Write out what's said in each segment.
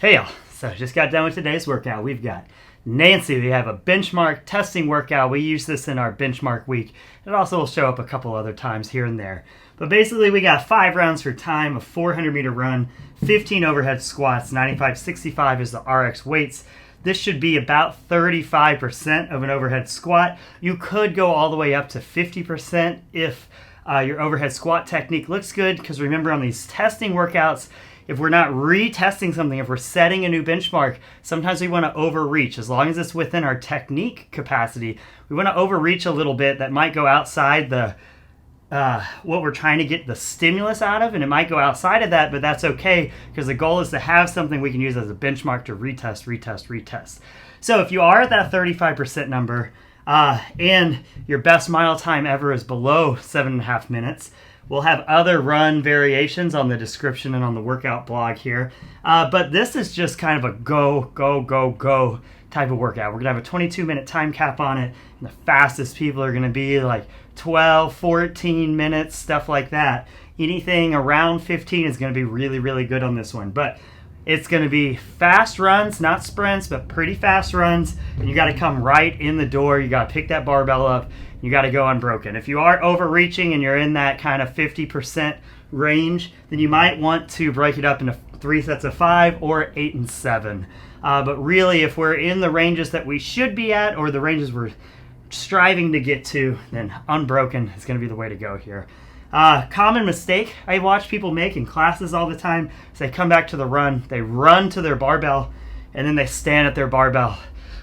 Hey y'all, so just got done with today's workout. We've got Nancy. We have a benchmark testing workout. We use this in our benchmark week. It also will show up a couple other times here and there. But basically we got 5 rounds for time, a 400-meter run, 15 overhead squats, 95-65 is the RX weights. This should be about 35% of an overhead squat. You could go all the way up to 50% if your overhead squat technique looks good, because remember on these testing workouts, if we're not retesting something, if we're setting a new benchmark, sometimes we want to overreach. As long as it's within our technique capacity, we want to overreach a little bit. That might go outside the what we're trying to get the stimulus out of, and it might go outside of that, but that's okay, because the goal is to have something we can use as a benchmark to retest. So if you are at that 35% number, and your best mile time ever is below 7.5 minutes, we'll have other run variations on the description and on the workout blog here. But this is just kind of a go type of workout. We're going to have a 22-minute time cap on it, and the fastest people are going to be like 12, 14 minutes, stuff like that. Anything around 15 is going to be really, really good on this one. But it's going to be fast runs, not sprints, but pretty fast runs. And you got to come right in the door. You got to pick that barbell up. You got to go unbroken. If you are overreaching and you're in that kind of 50% range, then you might want to break it up into 3 sets of 5 or 8 and 7. But really, if we're in the ranges that we should be at, or the ranges we're striving to get to, then unbroken is going to be the way to go here. Common mistake I watch people make in classes all the time is they come back to the run, they run to their barbell, and then they stand at their barbell,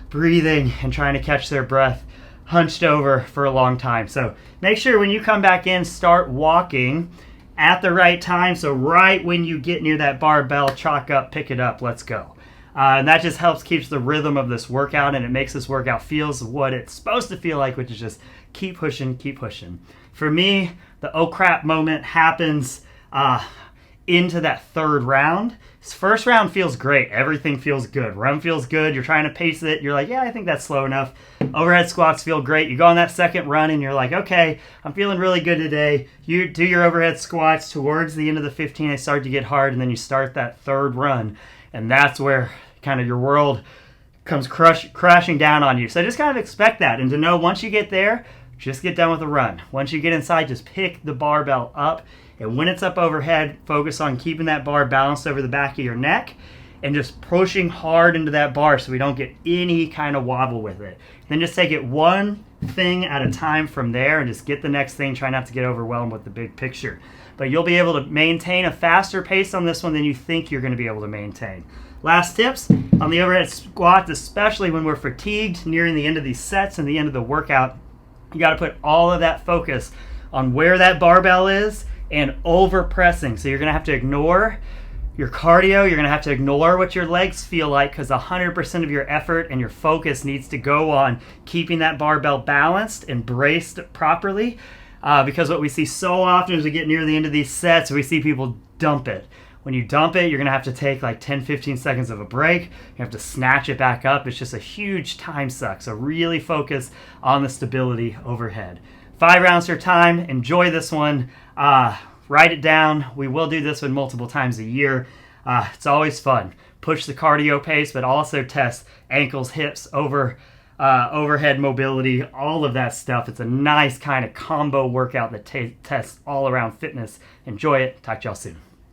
breathing and trying to catch their breath, hunched over for a long time. So make sure when you come back in, start walking at the right time. So right when you get near that barbell, chalk up, pick it up, let's go. And that just helps keeps the rhythm of this workout, and it makes this workout feels what it's supposed to feel like, which is just keep pushing, keep pushing. For me, the oh crap moment happens into that third round. This first round feels great. Everything feels good. Run feels good. You're trying to pace it. You're like, yeah, I think that's slow enough. Overhead squats feel great. You go on that second run and you're like, okay, I'm feeling really good today. You do your overhead squats. Towards the end of the 15, they start to get hard, and then you start that third run. And that's where kind of your world comes crashing down on you. So just kind of expect that, and to know once you get there, just get done with the run. Once you get inside, just pick the barbell up, and when it's up overhead, focus on keeping that bar balanced over the back of your neck and just pushing hard into that bar so we don't get any kind of wobble with it. Then just take it one thing at a time from there and just get the next thing. Try not to get overwhelmed with the big picture. But you'll be able to maintain a faster pace on this one than you think you're going to be able to maintain. Last tips on the overhead squats, especially when we're fatigued nearing the end of these sets and the end of the workout, you got to put all of that focus on where that barbell is and over pressing. So you're going to have to ignore your cardio. You're going to have to ignore what your legs feel like, because 100% of your effort and your focus needs to go on keeping that barbell balanced and braced properly. Because what we see so often as we get near the end of these sets, we see people dump it. When you dump it, you're going to have to take like 10-15 seconds of a break. You have to snatch it back up. It's just a huge time suck. So really focus on the stability overhead. 5 rounds for time. Enjoy this one. Write it down. We will do this one multiple times a year. It's always fun. Push the cardio pace, but also test ankles, hips, overhead mobility, all of that stuff. It's a nice kind of combo workout that tests all around fitness. Enjoy it. Talk to y'all soon.